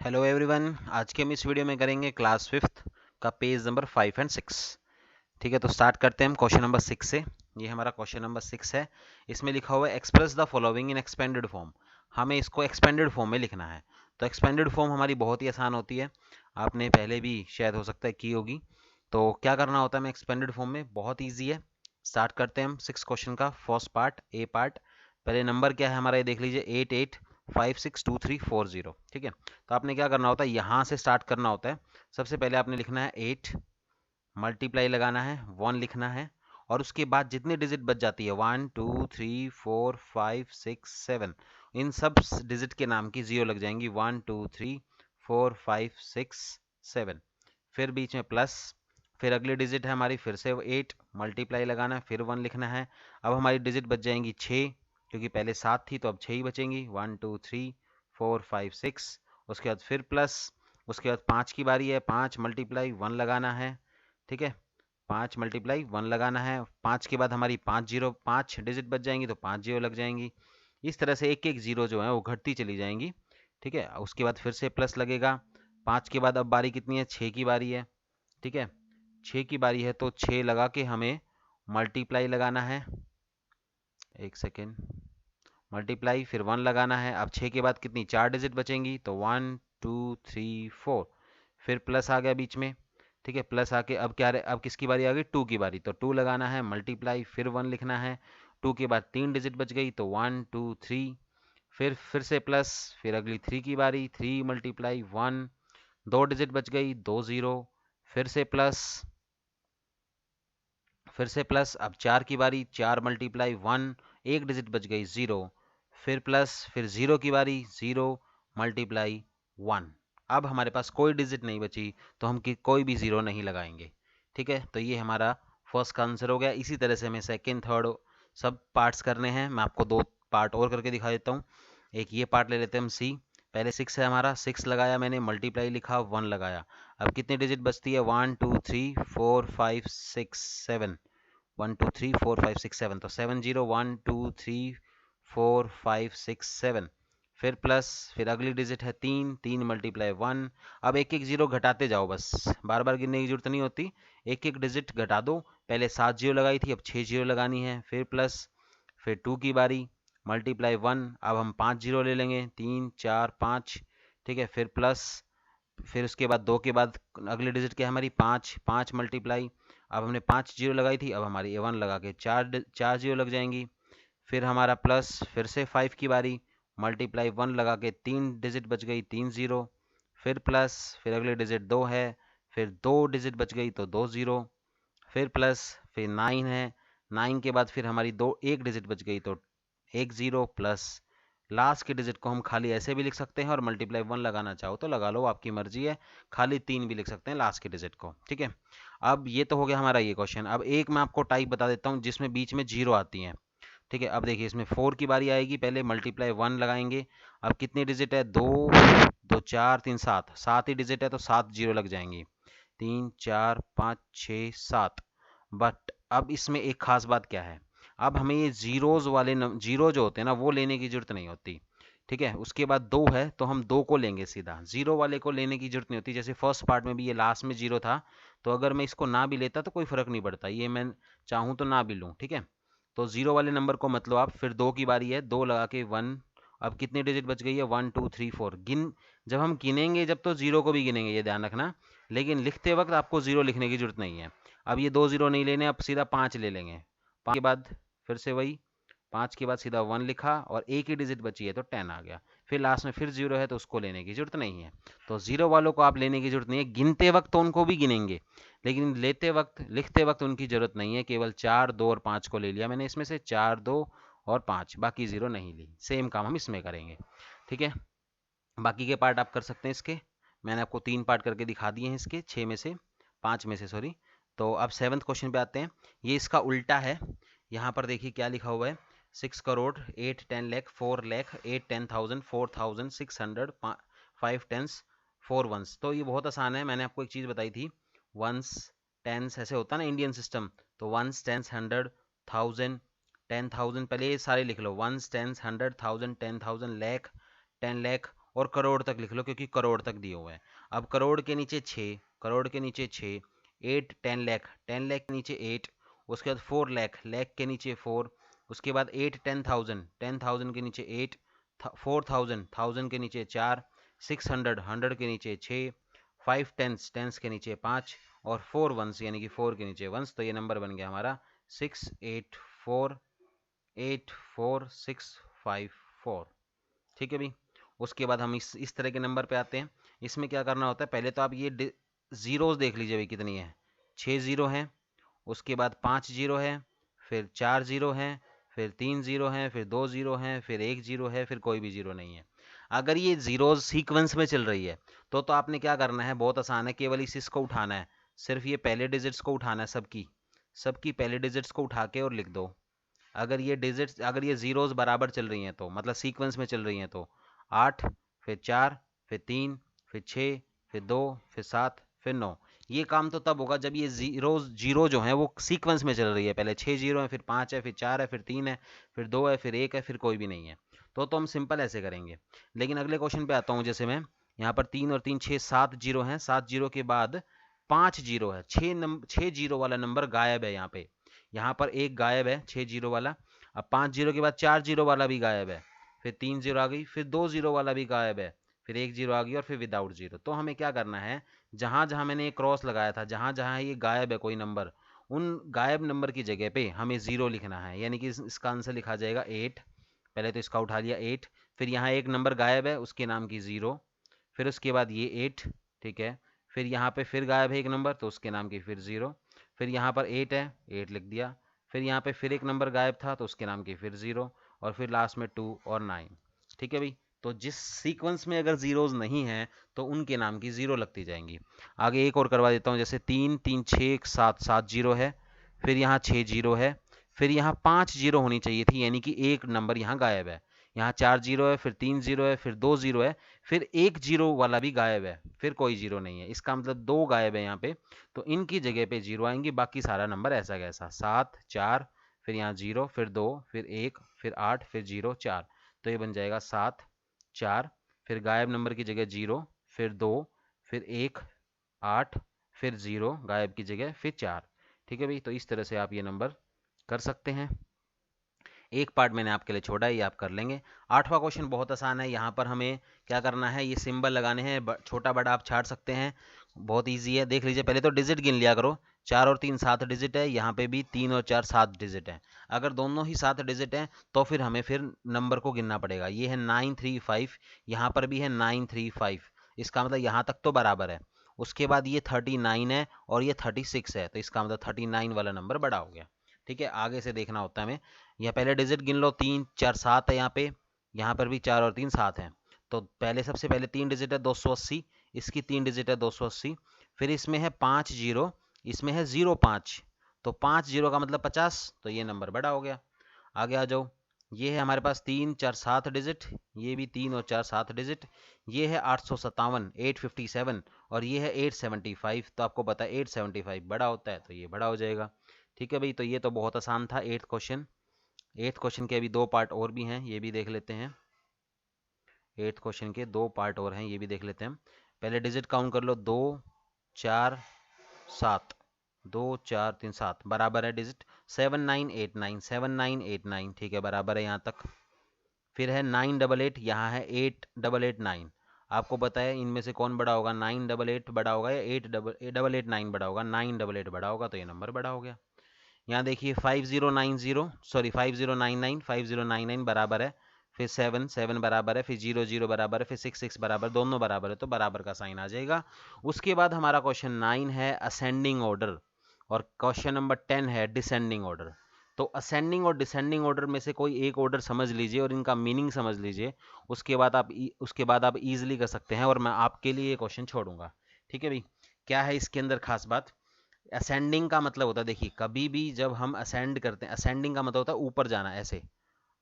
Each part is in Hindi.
हेलो एवरीवन, आज के हम इस वीडियो में करेंगे क्लास फिफ्थ का पेज नंबर 5 और 6। ठीक है, तो स्टार्ट करते हैं हम क्वेश्चन नंबर 6 से। ये हमारा क्वेश्चन नंबर 6 है। इसमें लिखा हुआ है express the following in expanded form. हमें इसको एक्सपेंडेड फॉर्म में लिखना है। तो एक्सपेंडेड फॉर्म हमारी बहुत ही आसान होती है, आपने पहले भी शायद हो सकता है की होगी। तो क्या करना होता है हमें एक्सपेंडेड फॉर्म में, बहुत ईजी है। स्टार्ट करते हैं हम 6 क्वेश्चन का फर्स्ट पार्ट, ए पार्ट। पहले नंबर क्या है हमारा, ये देख लीजिए 88562340। ठीक है, तो आपने क्या करना होता है, यहाँ से स्टार्ट करना होता है। सबसे पहले आपने लिखना है 8, मल्टीप्लाई लगाना है, 1 लिखना है, और उसके बाद जितनी डिजिट बच जाती है 1 2 3 4 5 6 7, इन सब डिजिट के नाम की जीरो लग जाएंगी। 1 2 3 4 5 6 7, फिर बीच में प्लस, फिर अगली डिजिट है हमारी फिर से 8, मल्टीप्लाई लगाना है, फिर 1 लिखना है। अब हमारी डिजिट बच जाएंगी 6, क्योंकि पहले 7 थी तो अब 6 ही बचेंगी। 1 2 3 4 5 6, उसके बाद फिर प्लस, उसके बाद 5 की बारी है, 5 मल्टीप्लाई 1 लगाना है। ठीक है, 5 मल्टीप्लाई 1 लगाना है। 5 के बाद हमारी 5 डिजिट बच जाएंगी, तो 5 जीरो लग जाएंगी। इस तरह से एक एक जीरो जो है वो घटती चली जाएंगी। ठीक है, उसके बाद फिर से प्लस लगेगा। 5 के बाद अब बारी कितनी है, 6 की बारी है। ठीक है, 6 की बारी है तो 6 लगा के हमें मल्टीप्लाई लगाना है। एक सेकेंड, मल्टीप्लाई फिर 1 लगाना है। अब 6 के बाद कितनी 4 डिजिट बचेंगी, तो 1 2 3 4, फिर प्लस आ गया बीच में। ठीक है, प्लस आके अब क्या अब किसकी बारी आ गई, 2 की बारी, तो 2 लगाना है, मल्टीप्लाई फिर 1 लिखना है। 2 के बाद 3 डिजिट बच गई, तो 1 2 3, फिर से प्लस, फिर अगली 3 की बारी, 3 मल्टीप्लाई 1, 2 डिजिट बच गई, 2 जीरो, फिर से प्लस, फिर से प्लस, अब 4 की बारी, 4 मल्टीप्लाई 1, एक डिजिट बच गई 0, फिर प्लस, फिर 0 की बारी, 0 मल्टीप्लाई 1। अब हमारे पास कोई डिजिट नहीं बची, तो हम कोई भी 0 नहीं लगाएंगे। ठीक है, तो ये हमारा फर्स्ट का आंसर हो गया। इसी तरह से हमें सेकेंड थर्ड सब पार्ट्स करने हैं। मैं आपको दो पार्ट और करके दिखा देता हूँ। एक ये पार्ट ले लेते हैं हम, सी। पहले 6 है हमारा, 6 लगाया मैंने, मल्टीप्लाई लिखा, 1 लगाया। अब कितनी डिजिट बचती है, 1 2 3 4 5 6 7, 1 2 3 4 5 6 7, तो 7 0 1 2 3 4 5 6 7, फिर प्लस, फिर अगली डिजिट है 3, 3 मल्टीप्लाई 1। अब एक एक जीरो घटाते जाओ, बस बार बार गिनने की जरूरत नहीं होती, एक एक डिजिट घटा दो। पहले 7 जीरो लगाई थी, अब 6 जीरो लगानी है, फिर प्लस, फिर 2 की बारी, मल्टीप्लाई 1, अब हम 5 जीरो ले लेंगे, 3 4 5। ठीक है, फिर प्लस, फिर उसके बाद 2 के बाद अगली डिजिट क्या है हमारी, 5, 5 मल्टीप्लाई, अब हमने 5 जीरो लगाई थी, अब हमारी A1 लगा के चार जीरो लग जाएंगी। फिर हमारा प्लस, फिर से 5 की बारी, मल्टीप्लाई 1 लगा के 3 डिजिट बच गई, 3 जीरो, फिर प्लस, फिर अगली डिजिट 2 है, फिर 2 डिजिट बच गई तो 2 जीरो, फिर प्लस, फिर 9 है, 9 के बाद फिर हमारी एक डिजिट बच गई तो 1 जीरो, प्लस लास्ट के डिजिट को हम खाली ऐसे भी लिख सकते हैं, और मल्टीप्लाई 1 लगाना चाहो तो लगा लो, आपकी मर्जी है। खाली 3 भी लिख सकते हैं लास्ट के डिजिट को। ठीक है, अब ये तो हो गया हमारा ये क्वेश्चन। अब एक मैं आपको टाइप बता देता हूँ जिसमें बीच में जीरो आती हैं। ठीक है, अब देखिए इसमें 4 की बारी आएगी, पहले मल्टीप्लाई 1 लगाएंगे। अब कितनी डिजिट है, 2 2 4 3 7, 7 ही डिजिट है तो 7 जीरो लग जाएंगी, 3 4 5 6 7। बट अब इसमें एक खास बात क्या है, अब हमें ये जीरोज वाले जीरो जो होते हैं ना, वो लेने की जरूरत नहीं होती। ठीक है, उसके बाद 2 है तो हम 2 को लेंगे सीधा, जीरो वाले को लेने की जरूरत नहीं होती। जैसे फर्स्ट पार्ट में भी ये लास्ट में जीरो था, तो अगर मैं इसको ना भी लेता तो कोई फर्क नहीं पड़ता, ये मैं चाहूँ तो ना भी लूँ। ठीक है, तो जीरो वाले नंबर को मतलब आप, फिर 2 की बारी है, 2 लगा के 1। अब कितनी डिजिट बच गई है, 1 2 3 4, जब हम गिनेंगे जब तो जीरो को भी गिनेंगे, ये ध्यान रखना। लेकिन लिखते वक्त आपको जीरो लिखने की जरूरत नहीं है। अब ये 2 जीरो नहीं लेने, अब सीधा 5 ले लेंगे। 5 के बाद फिर से वही, 5 के बाद सीधा 1 लिखा, और एक ही डिजिट बची है तो 10 आ गया। फिर लास्ट में फिर जीरो है तो उसको लेने की जरूरत नहीं है। तो जीरो वालों को आप लेने की जरूरत नहीं है, गिनते वक्त तो उनको भी गिनेंगे, लेकिन लेते वक्त लिखते वक्त उनकी जरूरत नहीं है। केवल 4 2 और 5 को ले लिया मैंने, इसमें से 4 2 और 5, बाकी जीरो नहीं ली। सेम काम हम इसमें करेंगे। ठीक है, बाकी के पार्ट आप कर सकते हैं इसके। मैंने आपको 3 पार्ट करके दिखा दिए हैं इसके, 6 में से, 5 में से सॉरी। तो अब 7th क्वेश्चन पे आते हैं। ये इसका उल्टा है। यहाँ पर देखिए क्या लिखा हुआ है, 6 करोड़ 8 10 लाख 4 लाख 8 10,000 4,600 5 टेंस 4 वंस। तो ये बहुत आसान है, मैंने आपको एक चीज़ बताई थी, वंस टेंस ऐसे होता है ना इंडियन सिस्टम। तो वंस टेंस 100 1000 10,000, पहले ये सारे लिख लो, वंस टेंस 100 1000 10,000 लाख 10 लाख और करोड़ तक लिख लो क्योंकि करोड़ तक दिए हुए हैं। अब करोड़ के नीचे 6, करोड़ के नीचे 6, 8 10 लाख, 10 लाख के नीचे 8, उसके बाद 4 लाख, लाख के नीचे 4, उसके बाद 8 10,000, 10,000 के नीचे 8, 4,000, 1000 के नीचे 4, 600, 100 के नीचे 6, 5 टेंस, टेंस के नीचे 5 और 4 वंस यानी कि 4 के नीचे वंस। तो ये नंबर बन गया हमारा 684,84654। ठीक है भाई। उसके बाद हम इस तरह के नंबर पे आते हैं। इसमें क्या करना होता है, पहले तो आप ये जीरोस देख लीजिए भाई कितनी है। 6 जीरो हैं, उसके बाद 5 जीरो है, फिर 4 जीरो हैं, फिर 3 जीरो हैं, फिर 2 जीरो हैं, फिर 1 जीरो है, फिर कोई भी जीरो नहीं है। अगर ये जीरोस सीक्वेंस में चल रही है तो आपने क्या करना है, बहुत आसान है, केवल इसको उठाना है। सिर्फ ये पहले डिजिट्स को उठाना है, सबकी पहले डिजिट्स को उठा के और लिख दो। अगर ये जीरोस बराबर चल रही हैं तो मतलब सीक्वेंस में चल रही हैं तो 8, फिर 4, फिर 3, फिर 6, फिर 2, फिर 7, फिर 9। ये काम तो तब होगा जब ये जीरो जो है वो सीक्वेंस में चल रही है। पहले 6 जीरो है, फिर 5 है, फिर 4 है, फिर 3 है, फिर 2 है, फिर 1 है, फिर कोई भी नहीं है। तो हम सिंपल ऐसे करेंगे। लेकिन अगले क्वेश्चन पे आता हूँ। जैसे मैं यहाँ पर 3 और 3 6 7 जीरो हैं, 7 जीरो के बाद 5 जीरो है, 6 जीरो वाला नंबर गायब है। यहाँ पर एक गायब है 6 जीरो वाला। अब 5 जीरो के बाद 4 जीरो वाला भी गायब है, फिर 3 जीरो आ गई, फिर 2 जीरो वाला भी गायब है, फिर 1 जीरो आ गई और फिर विदाउट जीरो। तो हमें क्या करना है, जहां जहां मैंने ये क्रॉस लगाया था, जहां जहां ये गायब है कोई नंबर, उन गायब नंबर की जगह पे हमें जीरो लिखना है। यानी कि इसका आंसर लिखा जाएगा 8। पहले तो इसका उठा लिया 8, फिर यहाँ एक नंबर गायब है उसके नाम की 0, फिर उसके बाद ये 8। ठीक है। फिर यहाँ पे फिर गायब है एक नंबर तो उसके नाम की फिर 0, फिर यहाँ पर 8 है, 8 लिख दिया। फिर यहाँ पे फिर एक नंबर गायब था तो उसके नाम की फिर 0, और फिर लास्ट में 2 और 9। ठीक है भाई। तो जिस सीक्वेंस में अगर जीरोज नहीं है तो उनके नाम की 0 लगती जाएंगी। आगे एक और करवा देता हूँ। जैसे 3 3 6 7 7 जीरो है, फिर यहाँ 6 जीरो है, फिर यहाँ 5 जीरो होनी चाहिए थी, यानी कि एक नंबर यहाँ गायब है। यहाँ 4 जीरो है, फिर 3 जीरो है, फिर 2 जीरो है, फिर 1 जीरो वाला भी गायब है, फिर कोई जीरो नहीं है। इसका मतलब 2 गायब है यहाँ पे, तो इनकी जगह पे 0 आएंगी। बाकी सारा नंबर ऐसा कैसा 7 4, फिर यहाँ 0, फिर 2, फिर 1, फिर 8, फिर 0 4। तो ये बन जाएगा 7 4, फिर गायब नंबर की जगह 0, फिर 2, फिर 1 8, फिर 0 गायब की जगह फिर 4। ठीक है भाई। तो इस तरह से आप ये नंबर कर सकते हैं। एक पार्ट मैंने आपके लिए छोड़ा है, ये आप कर लेंगे। 8वां क्वेश्चन बहुत आसान है। यहाँ पर हमें क्या करना है, ये सिंबल लगाने हैं, छोटा बड़ा आप छाट सकते हैं, बहुत इजी है। देख लीजिए, पहले तो डिजिट गिन लिया करो। 4 और 3 7 डिजिट है, यहाँ पे भी 3 और 4 7 डिजिट है। अगर दोनों ही 7 डिजिट हैं तो फिर हमें फिर नंबर को गिनना पड़ेगा। ये है 935, यहाँ पर भी है 935, इसका मतलब यहाँ तक तो बराबर है। उसके बाद ये 39 है और ये 36 है, तो इसका मतलब 39 वाला नंबर बड़ा हो गया। ठीक है। आगे से देखना होता है हमें। यह पहले डिजिट गिन लो, 3 4 7 है यहाँ पे, यहाँ पर भी 4 और 3 7 हैं। तो पहले सबसे पहले 3 डिजिट है 280, इसकी 3 डिजिट है 280, फिर इसमें है 5 जीरो, इसमें है 05, तो 5 जीरो का मतलब 50, तो ये नंबर बड़ा हो गया। आगे आ जाओ। ये है हमारे पास 3 4 7 डिजिट, ये भी 3 और 4 7 डिजिट, ये है 857 857, और ये है 875। तो आपको पता है 875 बड़ा होता है, तो ये बड़ा हो जाएगा। ठीक है भाई। तो ये तो बहुत आसान था 8th क्वेश्चन। 8th क्वेश्चन के अभी 2 पार्ट और भी हैं, ये भी देख लेते हैं। 8th क्वेश्चन के 2 पार्ट और हैं, ये भी देख लेते हैं। पहले डिजिट काउंट कर लो, 2 4 7, 2 4 3 7 बराबर है डिजिट। 7989 7989, ठीक है, बराबर है यहाँ तक। फिर है 988, यहाँ है 8889। आपको पता है इनमें से कौन बड़ा होगा, 988 बड़ा होगा या 8889 बड़ा होगा। 988 बड़ा होगा, तो ये नंबर बड़ा हो गया। यहाँ देखिए 5099 बराबर है, फिर 7 7 बराबर है, फिर 0 0 बराबर है, फिर 6 6 बराबर, दोनों बराबर है, तो बराबर का साइन आ जाएगा। उसके बाद हमारा क्वेश्चन 9 है असेंडिंग ऑर्डर, और क्वेश्चन नंबर 10 है डिसेंडिंग ऑर्डर। तो असेंडिंग और डिसेंडिंग ऑर्डर में से कोई एक ऑर्डर समझ लीजिए और इनका मीनिंग समझ लीजिए। उसके बाद आप इजीली कर सकते हैं, और मैं आपके लिए ये क्वेश्चन छोड़ूंगा। ठीक है भाई। क्या है इसके अंदर खास बात, असेंडिंग का मतलब होता है, देखिए कभी भी जब हम असेंड करते हैं, असेंडिंग का मतलब होता है ऊपर जाना, ऐसे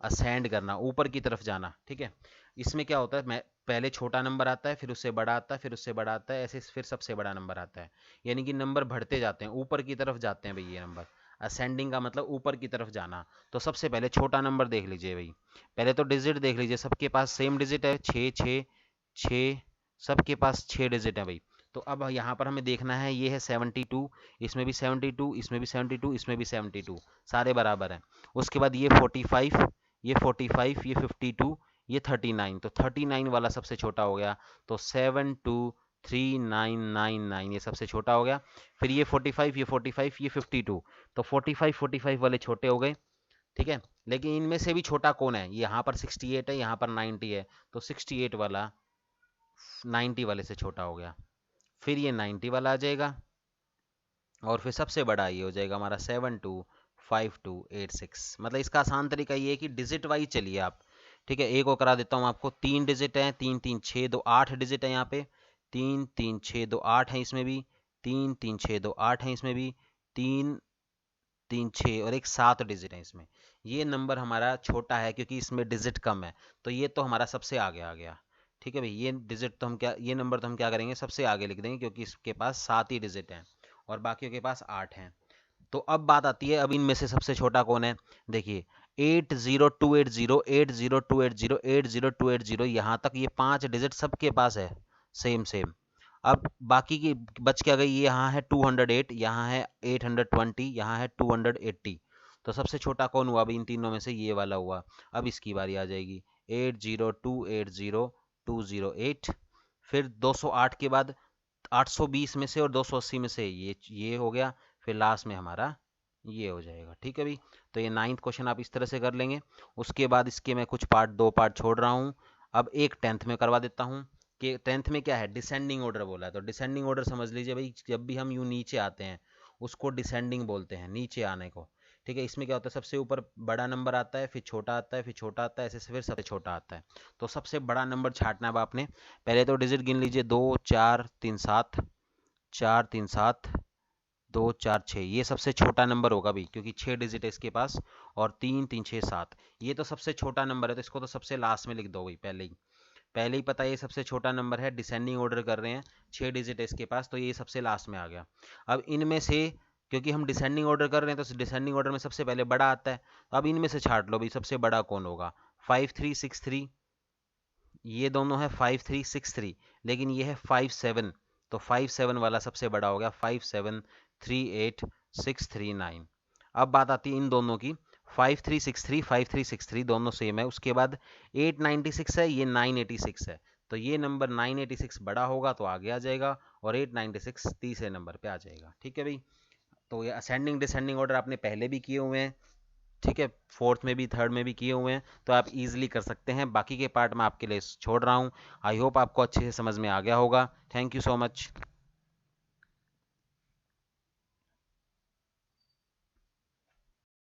असेंड करना, ऊपर की तरफ जाना। ठीक है। इसमें क्या होता है, मैं पहले छोटा नंबर आता है, फिर उससे बड़ा आता है, फिर उससे बड़ा आता है, ऐसे फिर सबसे बड़ा नंबर आता है। यानी कि नंबर बढ़ते जाते हैं, ऊपर की तरफ जाते हैं भाई ये नंबर। असेंडिंग का मतलब ऊपर की तरफ जाना। तो सबसे पहले छोटा नंबर देख लीजिए भाई। पहले तो डिजिट देख लीजिए, सबके पास सेम डिजिट है, 6 6 6, सबके पास 6 डिजिट है भाई। तो अब यहाँ पर हमें देखना है, ये है 72, इसमें भी 72, इसमें भी 72, इसमें भी 72, सारे बराबर हैं। उसके बाद ये 45, ये 45, ये 52, ये 39, तो 39 वाला सबसे छोटा हो गया, तो 723999 ये सबसे छोटा हो गया। फिर ये 45, ये 45, ये 52, तो 45 वाले छोटे हो गए, ठीक है। लेकिन इनमें से भी छोटा कौन है, यहाँ पर 68 है, यहाँ पर 90 है, तो 68 वाला 90 वाले से छोटा हो गया। फिर ये 90 वाला आ जाएगा, और फिर सबसे बड़ा ये हो जाएगा हमारा 725286। मतलब इसका आसान तरीका ये है कि डिजिट वाइज चलिए आप, ठीक है। एक और करा देता हूँ आपको, 3 डिजिट हैं, 3 3 6 2 8 डिजिट है यहाँ पे, 3 3 6 2 8 है इसमें भी, 3 3 6 2 8 है इसमें भी, 3 3 6 और एक 7 डिजिट है इसमें। ये नंबर हमारा छोटा है क्योंकि इसमें डिजिट कम है, तो ये तो हमारा सबसे आगे आ गया, ठीक है भाई। ये डिजिट तो हम क्या, ये नंबर तो हम क्या करेंगे, सबसे आगे लिख देंगे, क्योंकि इसके पास 7 ही डिजिट हैं और बाकियों के पास 8 हैं। तो अब बात आती है, अब इनमें से सबसे छोटा कौन है। देखिए 80280, 80280, 80280, यहाँ तक ये 5 डिजिट सबके पास है, सेम सेम। अब बाकी की बच क्या गई, ये यहाँ है 208, यहाँ है 820, यहाँ है 280, तो सबसे छोटा कौन हुआ अभी इन तीनों में से, ये वाला हुआ। अब इसकी बारी आ जाएगी, 80280 फिर 208 के बाद 820 में से और 280 में से ये हो गया, फिर लास्ट में हमारा ये हो जाएगा, ठीक है भाई। तो ये 9th क्वेश्चन आप इस तरह से कर लेंगे। उसके बाद इसके मैं कुछ पार्ट, 2 पार्ट छोड़ रहा हूँ। अब एक 10th में करवा देता हूँ कि 10th में क्या है, डिसेंडिंग ऑर्डर बोला है। तो डिसेंडिंग ऑर्डर समझ लीजिए भाई, जब भी हम यूँ नीचे आते हैं उसको डिसेंडिंग बोलते हैं, नीचे आने को, ठीक है। इसमें क्या होता है, सबसे ऊपर बड़ा नंबर आता है, फिर छोटा आता है, फिर छोटा आता है, ऐसे से फिर सबसे छोटा आता है। तो सबसे बड़ा नंबर छांटना है अब आपने। पहले तो डिजिट गिन लीजिए, 2 4 3 7, 4 3 7, 2 4 6, ये सबसे छोटा नंबर होगा भी, क्योंकि 6 डिजिट है इसके पास, और 3 3 6 7, ये तो सबसे छोटा नंबर है, तो इसको तो सबसे लास्ट में लिख दो भाई, पहले ही पता है ये सबसे छोटा नंबर है, डिसेंडिंग ऑर्डर कर रहे हैं, 6 डिजिट है इसके पास, तो ये सबसे लास्ट में आ गया। अब इनमें से, क्योंकि हम डिसेंडिंग ऑर्डर कर रहे हैं, तो डिसेंडिंग ऑर्डर में सबसे पहले बड़ा आता है, तो अब इनमें से छाट लो भाई, सबसे बड़ा कौन होगा। 5363, ये दोनों है 5363, लेकिन ये है 57, तो 57 वाला सबसे बड़ा हो गया, 5738639। अब बात आती है इन दोनों की, 5363 5363 दोनों सेम है। उसके बाद 896 है, ये 986 है, तो ये नंबर 986 बड़ा होगा तो आगे आ जाएगा, और 896 तीसरे नंबर पे आ जाएगा, ठीक है भाई। तो ये असेंडिंग डिसेंडिंग ऑर्डर आपने पहले भी किए हुए हैं, ठीक है, 4th में भी 3rd में भी किए हुए हैं, तो आप इजीली कर सकते हैं। बाकी के पार्ट मैं आपके लिए छोड़ रहा हूँ। आई होप आपको अच्छे से समझ में आ गया होगा। Thank you so much.